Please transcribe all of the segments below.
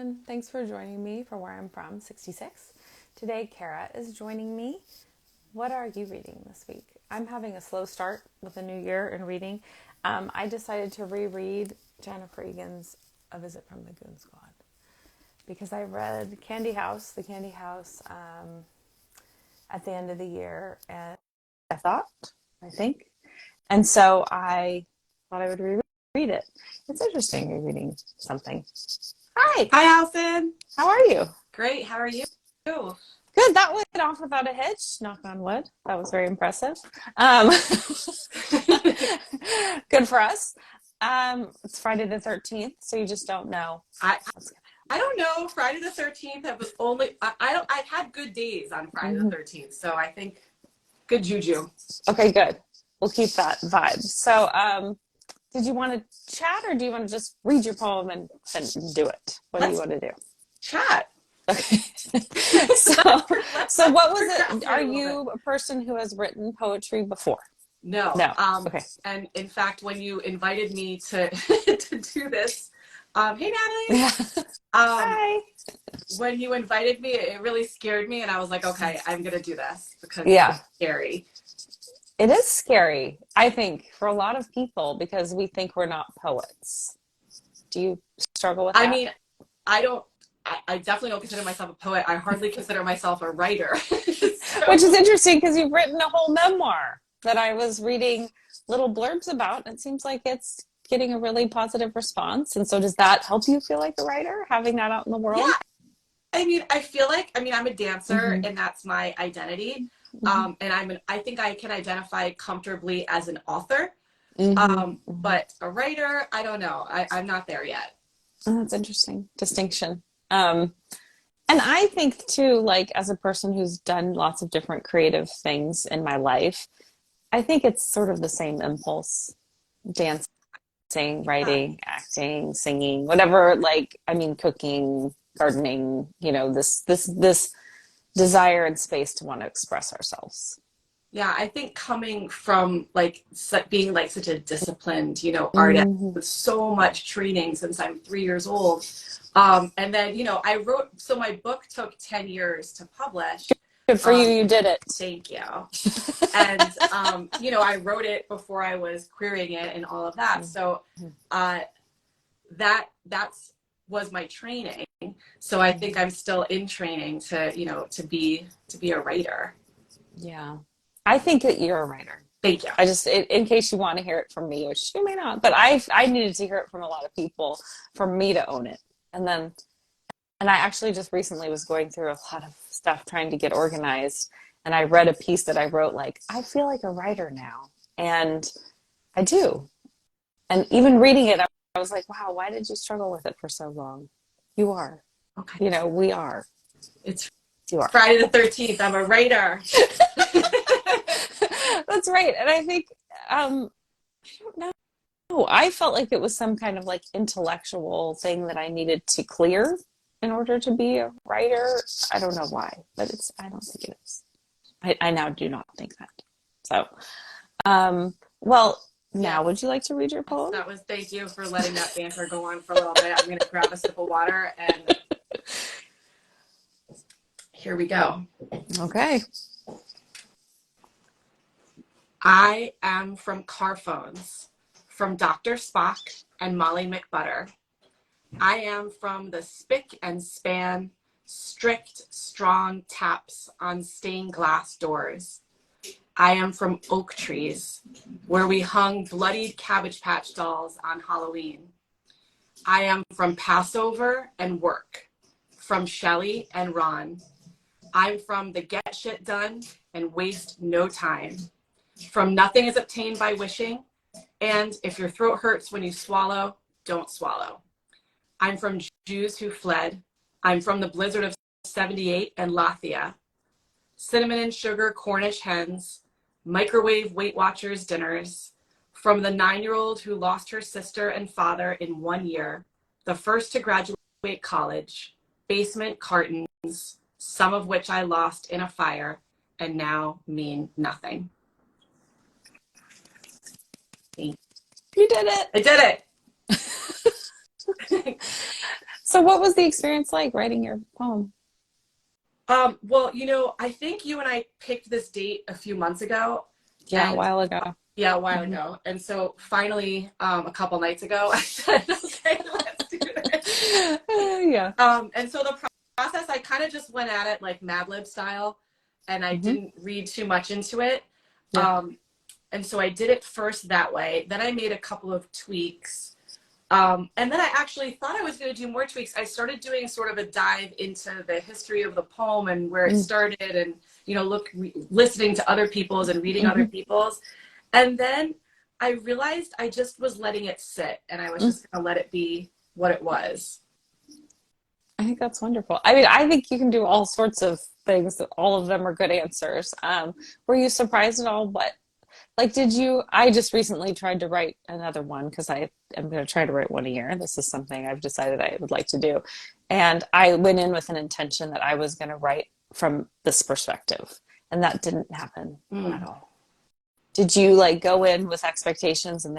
everyone. Thanks for joining me for Where I'm From 66. Today, Kara is joining me. What are you reading this week? I'm having a slow start with the new year in reading. I decided to reread Jennifer Egan's A Visit from the Goon Squad because I read The Candy House at the end of the year, and I think. And so I thought I would reread it. It's interesting rereading something. Hi. Hi, Allison. How are you? Great. How are you? Good. That went off without a hitch. Knock on wood. That was very impressive. Um, good for us. It's Friday the 13th, so you just don't know. I I don't know. Friday the 13th. That was only I don't. I've had good days on Friday the 13th, so I think good juju. Okay, good. We'll keep that vibe. So, did you want to chat, or do you want to just read your poem and do it? What do you Let's want to do? chat. Okay. So what was it? Are you a person who has written poetry before? No. No. Okay. And in fact, when you invited me to to do this, hey Natalie. Yeah. Hi. When you invited me, it really scared me, and I was like, okay, I'm gonna do this because Yeah. it's scary. It is scary, I think, for a lot of people because we think we're not poets. Do you struggle with I that? mean, I don't. I definitely don't consider myself a poet. I hardly consider myself a writer. Which So, is interesting because you've written a whole memoir that I was reading little blurbs about. It seems like it's getting a really positive response. And so does that help you feel like a writer, having that out in the yeah, world? I mean, I feel like, I'm a dancer Mm-hmm. and that's my identity. Mm-hmm. And I think I can identify comfortably as an author. Mm-hmm. Mm-hmm. But a writer, I don't know. I'm not there yet. Oh, that's interesting distinction. Um, and I think too, like as a person who's done lots of different creative things in my life, I think it's sort of the same impulse. Dancing, Yeah. writing, acting, singing, whatever, like I mean cooking, gardening, this desire and space to want to express ourselves. Yeah, I think coming from like being like such a disciplined, artist Mm-hmm. with so much training since I'm 3 years old. And then, I wrote, so my book took 10 years to publish. Good for you, Um, you did it. Thank you. And, I wrote it before I was querying it and all of that. So uh, that's was my training. So I think I'm still in training to be a writer. Yeah. I think that you're a writer. Thank you. I just, in case you want to hear it from me, which you may not, but I needed to hear it from a lot of people for me to own it. And then, and I actually just recently was going through a lot of stuff trying to get organized. And I read a piece that I wrote, like, I feel like a writer now. And I do. And even reading it, I was like, wow, why did you struggle with it for so long? You are. Okay. We are. It's You are. Friday the 13th. I'm a writer. That's right. And I think, I don't know. I felt like it was some kind of like intellectual thing that I needed to clear in order to be a writer. I don't know why, but I don't think it is. I now do not think that. So, well, now Yes. would you like to read your poem? Thank you for letting that banter go on for a little bit. I'm going to grab a sip of water and here we go. Okay. I am from car phones, from Dr. Spock and Molly McButter. I am from the spick and span, strict, strong taps on stained glass doors. I am from oak trees, where we hung bloodied Cabbage Patch dolls on Halloween. I am from Passover and work, from Shelley and Ron. I'm from the get shit done and waste no time, from nothing is obtained by wishing, and if your throat hurts when you swallow, don't swallow. I'm from Jews who fled. I'm from the blizzard of 78 and Lathia. Cinnamon and sugar Cornish hens, microwave Weight Watchers dinners, from the 9-year-old who lost her sister and father in 1 year, the first to graduate college, basement cartons, some of which I lost in a fire and now mean nothing. You did it. I did it. So what was the experience like writing your poem? Well, I think you and I picked this date a few months ago, Yeah, a and while ago. yeah, a while Hmm. ago. And so finally, a couple nights ago, I said, okay, let's do this. Yeah. And so the process, I kind of just went at it like Mad Lib style, and I Hmm. didn't read too much into it. Yeah. Um, and so I did it first that way. Then I made a couple of tweaks. And then I actually thought I was going to do more tweaks. I started doing sort of a dive into the history of the poem and where it started, and listening to other people's and reading other Mm-hmm. people's. And then I realized I just was letting it sit, and I was just going to let it be what it was. I think that's wonderful. I mean, I think you can do all sorts of things. All of them are good answers. Were you surprised at all? What, like, did you? I just recently tried to write another one because I am going to try to write one a year. This is something I've decided I would like to do. And I went in with an intention that I was going to write from this perspective, and that didn't happen at Mm. all. Did you like go in with expectations and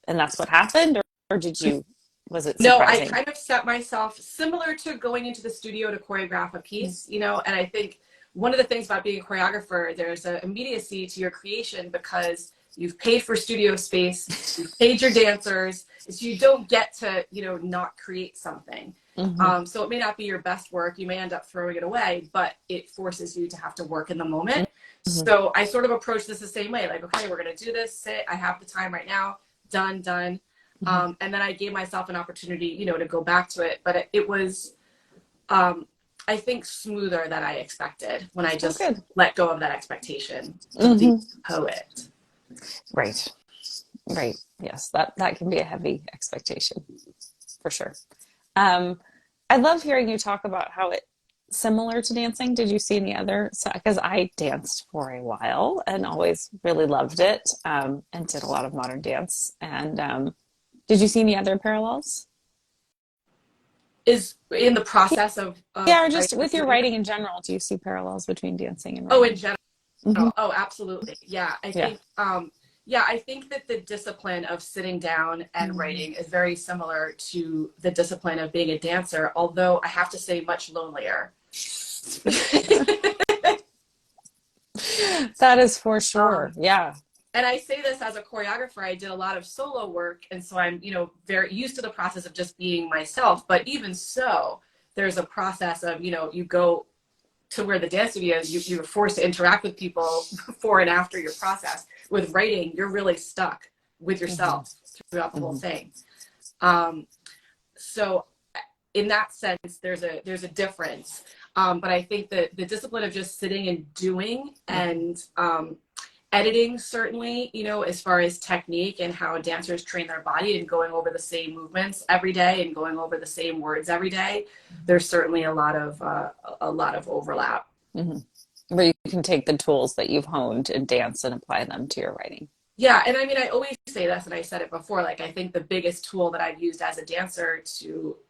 that's what happened, or did you, was it No, I surprising? kind of set myself similar to going into the studio to choreograph a piece, and I think one of the things about being a choreographer, there's an immediacy to your creation because you've paid for studio space, you've paid your dancers, so you don't get to, not create something. Mm-hmm. So it may not be your best work, you may end up throwing it away, but it forces you to have to work in the moment. Hmm. So I sort of approach this the same way, like, okay, we're going to do this, sit, I have the time right now, done. Hmm. And then I gave myself an opportunity, to go back to it. But it was, I think, smoother than I expected when I Oh, just good. let go of that expectation of the Hmm. poet. Right. Right. Yes, that can be a heavy expectation for sure. Um, I love hearing you talk about how it similar to dancing. Did you see any other? So, because I danced for a while and always really loved it, and did a lot of modern dance. And did you see any other parallels? Is in the process of Yeah, or just writing with this your memoir. writing in general, do you see parallels between dancing and Oh, in writing? general. Hmm. Oh, absolutely. Yeah. Yeah. I think that the discipline of sitting down and Mhm. writing is very similar to the discipline of being a dancer, although I have to say much lonelier. That is for sure. um, Yeah. and I say this as a choreographer, I did a lot of solo work. And so I'm, very used to the process of just being myself. But even so, there's a process of, you go to where the dance studio is, you're forced to interact with people before and after your process. With writing, you're really stuck with Hmm. yourself throughout the whole Hmm. thing. Um, so in that sense, there's a difference. But I think that the discipline of just sitting and doing and editing, certainly, as far as technique and how dancers train their body and going over the same movements every day and going over the same words every day, there's certainly a lot of overlap. Hmm. Where you can take the tools that you've honed in dance and apply them to your writing. Yeah, and I mean, I always say this, and I said it before. Like, I think the biggest tool that I've used as a dancer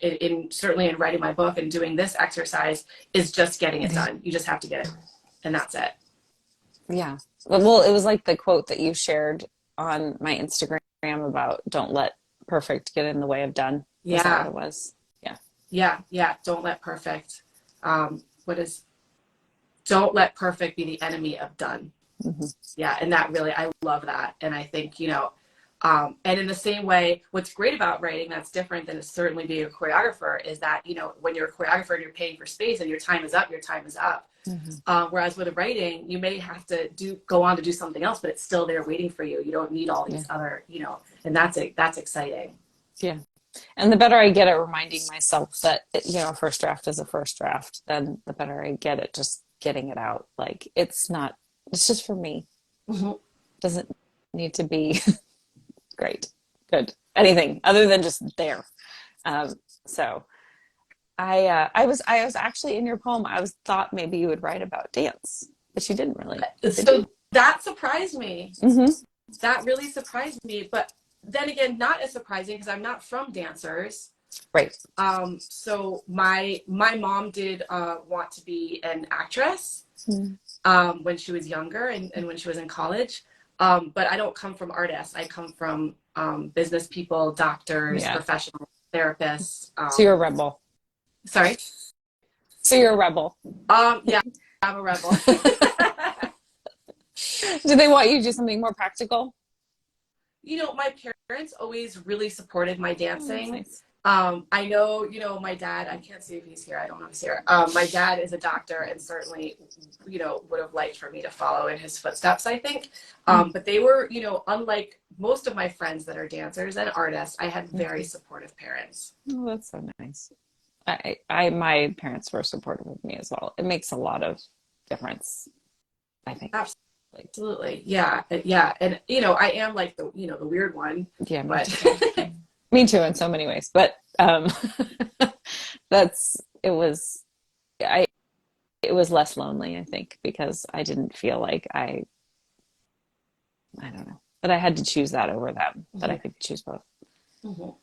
in certainly in writing my book and doing this exercise is just getting it done. You just have to get it, and that's it. Yeah. Well, it was like the quote that you shared on my Instagram about don't let perfect get in the way of done. Was that what Yeah, it was? Yeah. yeah. Don't let perfect. What is? Don't let perfect be the enemy of done. Hmm. Yeah, and that really, I love that. And I think, and in the same way, what's great about writing that's different than certainly being a choreographer is that, when you're a choreographer and you're paying for space and your time is up, your time is up. Hmm. Whereas with writing, you may have to go on to do something else, but it's still there waiting for you. You don't need all Yeah. these other, and that's exciting. Yeah. And the better I get at reminding myself that, first draft is a first draft, then the better I get at just getting it out. Like it's not, it's just for me. Mhm. It doesn't need to be great, good, anything other than just there. Um, so I was actually in your poem. I was thought maybe you would write about dance, but you didn't really, did you? So that surprised me. Mm-hmm. That really surprised me. But then again, not as surprising because I'm not from dancers. Right. So my mom did want to be an actress Mm-hmm. when she was younger and when she was in college. But I don't come from artists. I come from business people, doctors, Yeah. professional therapists. So you're a rebel. Sorry. So you're a rebel. Yeah, I'm a rebel. Do they want you to do something more practical? My parents always really supported my Oh, that's dancing. nice. I know, my dad, I can't see if he's here. I don't know if he's here. My dad is a doctor and certainly, would have liked for me to follow in his footsteps, I think. Mm, But they were, unlike most of my friends that are dancers and artists, I had very okay. supportive parents. Oh, that's so nice. My parents were supportive of me as well. It makes a lot of difference, I think. Like, Absolutely. Yeah. Yeah. And, I am like the weird one, yeah, me but too. Me too in so many ways. But that's I it was less lonely, I think, because I didn't feel like I don't know, that I had to choose that over them, that I Mhm. could choose both. Mhm.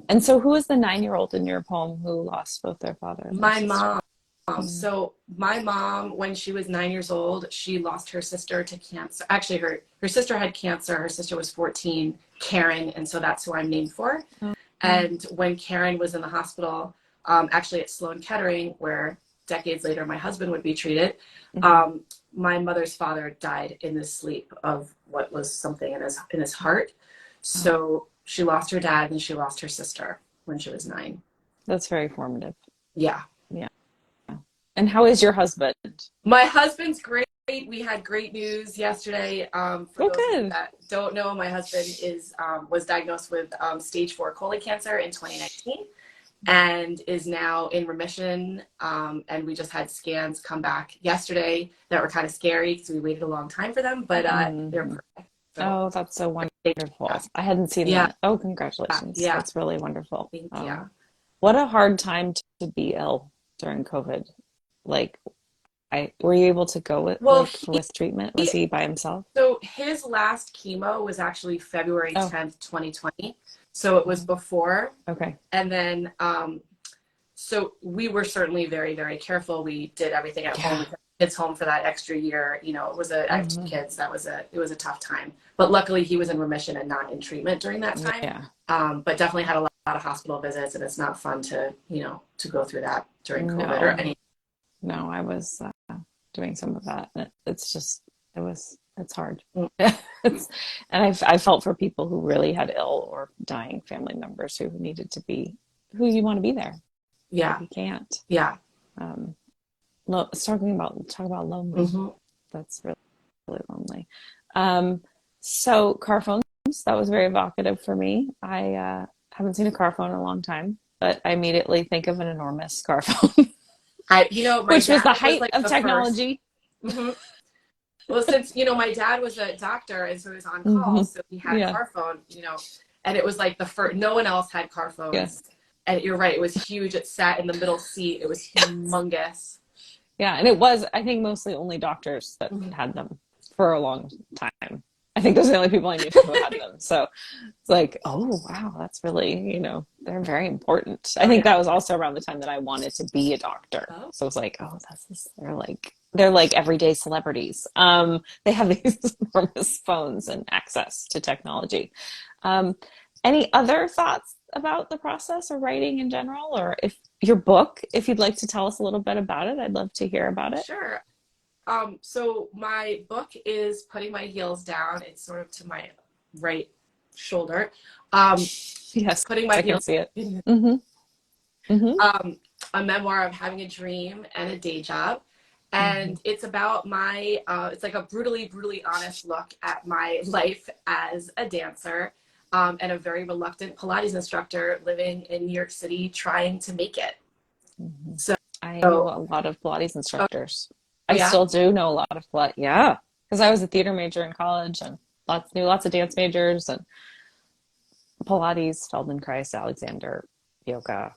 And so who was the 9-year-old in your poem who lost both their father and their My sister? mom. Mm. So my mom, when she was 9 years old, she lost her sister to cancer. Actually, her sister had cancer. Her sister was 14, Karen, and so that's who I'm named for. Oh. And when Karen was in the hospital, actually at Sloan Kettering, where decades later my husband would be treated, Mhm. um, my mother's father died in the sleep of what was something in his heart. Oh, So she lost her dad and she lost her sister when she was 9. that's very formative. Yeah. Yeah. And how is your husband? My husband's great. We had great news yesterday. For Oh, those of you good. that don't know, my husband is was diagnosed with stage 4 colon cancer in 2019 and is now in remission. And we just had scans come back yesterday that were kind of scary because we waited a long time for them, but they're Hmm. perfect. So Oh, that's so thank wonderful. you. I hadn't seen Yeah, that. Oh, congratulations. yeah, That's really wonderful. thank you. Oh, what a hard time to be ill during COVID. Like, I were you able to go with Well, with treatment? Was he by himself? so his last chemo was actually February Oh, 10th, 2020. So it was mhm. before. Okay. And then so we were certainly very, very careful. We did everything at home. Yeah. We took kids home for that extra year. I have two Hmm. kids. It was a tough time. But luckily he was in remission and not in treatment during that time. Yeah. But definitely had a lot of hospital visits and it's not fun to go through that during COVID or No, any. no, I was doing some of that. And it's just, it's hard. Mm, It's, and I felt for people who really had ill or dying family members who needed to be, who you want to be there, but yeah. you can't. Yeah. Um, talk about lonely. Hmm. That's really, really lonely. Um, so car phones, that was very evocative for me. I haven't seen a car phone in a long time, but I immediately think of an enormous car phone, My which was the dad was height like of the first. technology. Hmm. Well, since my dad was a doctor and so he was on call, Hmm. so he had a Yeah, car phone, and it was like the first. No one else had car yeah, phones, and you're right, it was huge. It sat in the middle seat. It was humongous. yeah. And it was, I think, mostly only doctors that Mhm. had them for a long time. I think those are the only people I knew who had them. So it's like, oh wow, that's really, they're very important. I Oh think yeah. that was also around the time that I wanted to be a doctor. Oh. So it's like, oh, they're like everyday celebrities. They have these enormous phones and access to technology. Um, any other thoughts about the process or writing in general, or if your book, if you'd like to tell us a little bit about it, I'd love to hear about it. Sure. So my book is Putting My Heels Down. It's sort of to my right shoulder. Um, Yes, Putting My I can Heels. see it. Mm-hmm. Mm-hmm. um, a memoir of having a dream and a day job. Mm-hmm. And it's about it's like a brutally, brutally honest look at my life as a dancer and a very reluctant Pilates instructor living in New York City trying to make it. Mm-hmm. So, I knew oh, a lot of Pilates instructors. I yeah. still do know a lot of Pilates. Yeah, because I was a theater major in college and knew lots of dance majors and Pilates, Feldenkrais, Alexander, yoga.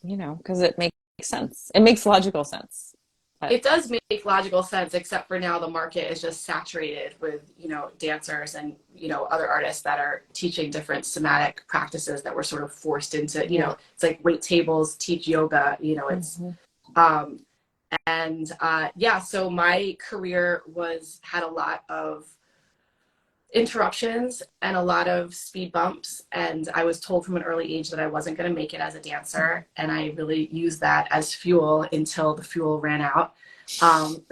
Because it makes sense. It makes logical sense. But It does make logical sense, except for now the market is just saturated with, dancers and, other artists that are teaching different somatic practices that were sort of forced into, yeah. it's like wait tables, teach yoga, Mm-hmm. um, and yeah, so my career had a lot of interruptions and a lot of speed bumps. And I was told from an early age that I wasn't going to make it as a dancer. And I really used that as fuel until the fuel ran out. Um,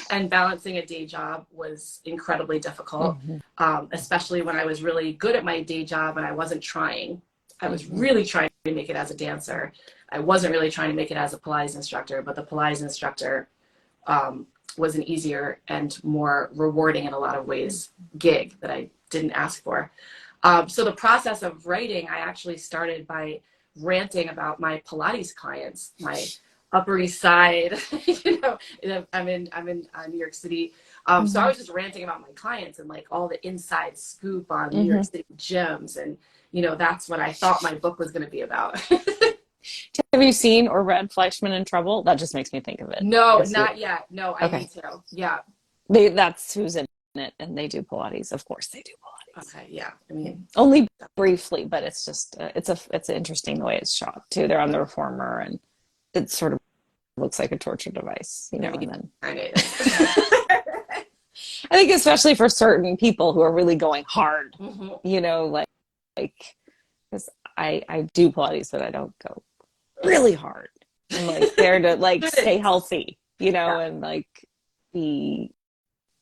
and balancing a day job was incredibly difficult, especially when I was really good at my day job and I wasn't trying. I was really trying to make it as a dancer. I wasn't really trying to make it as a Pilates instructor, but the Pilates instructor was an easier and more rewarding in a lot of ways gig that I didn't ask for. So the process of writing, I actually started by ranting about my Pilates clients, my Upper East Side. I'm in New York City. So I was just ranting about my clients and like all the inside scoop on New York City gyms, and that's what I thought my book was going to be about. Have you seen or read Fleischman in Trouble? That just makes me think of it. No, not yet. No, I Okay. need to. Yeah. That's who's in it, and they do Pilates. Of course, they do Pilates. Okay. Yeah. I mean, only briefly, but it's just it's interesting the way it's shot too. They're on the reformer, and it sort of looks like a torture device, and then I think especially for certain people who are really going hard, like because I do Pilates, but I don't go really hard. I'm like there to like stay healthy, and like be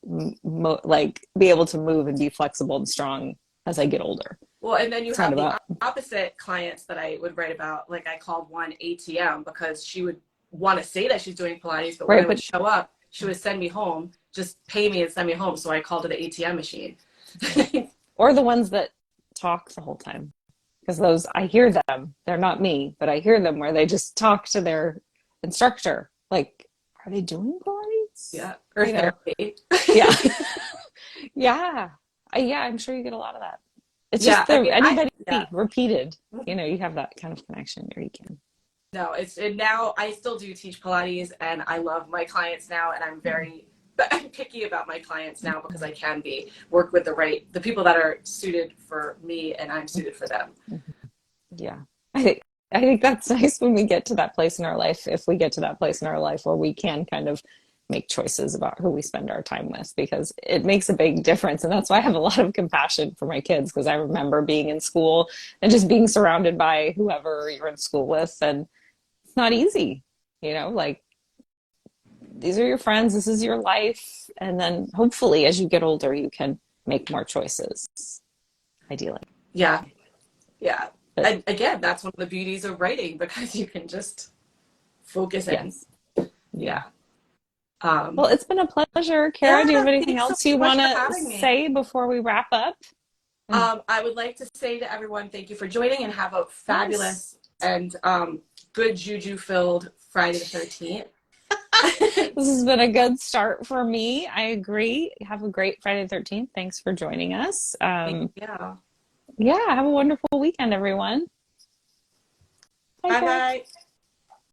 be able to move and be flexible and strong as I get older. Well, and then you have the opposite clients that I would write about. Like I called one ATM because she would want to say that she's doing Pilates, but when I would show up, she would send me home, just pay me and send me home. So I called it the ATM machine. Or the ones that talk the whole time. Because those, I hear them. They're not me, but I hear them where they just talk to their instructor. Like, are they doing Pilates? Yeah. Or therapy. Yeah. Yeah. I'm sure you get a lot of that. It's just anybody repeated, you have that kind of connection, or you can. No, now I still do teach Pilates, and I love my clients now, and I'm picky about my clients now because I can work with the people that are suited for me, and I'm suited for them. Yeah. I think that's nice when we get to that place in our life, if we get to that place in our life where we can kind of make choices about who we spend our time with, because it makes a big difference. And that's why I have a lot of compassion for my kids, because I remember being in school and just being surrounded by whoever you're in school with, and it's not easy, like these are your friends, this is your life, and then hopefully as you get older you can make more choices, ideally. Yeah. And again, that's one of the beauties of writing, because you can just focus in. Yeah. Well, it's been a pleasure. Kara, do you have anything else you want to say before we wrap up? I would like to say to everyone, thank you for joining, and have a fabulous and good juju-filled Friday the 13th. This has been a good start for me. I agree. Have a great Friday the 13th. Thanks for joining us. Yeah, have a wonderful weekend, everyone. Bye-bye.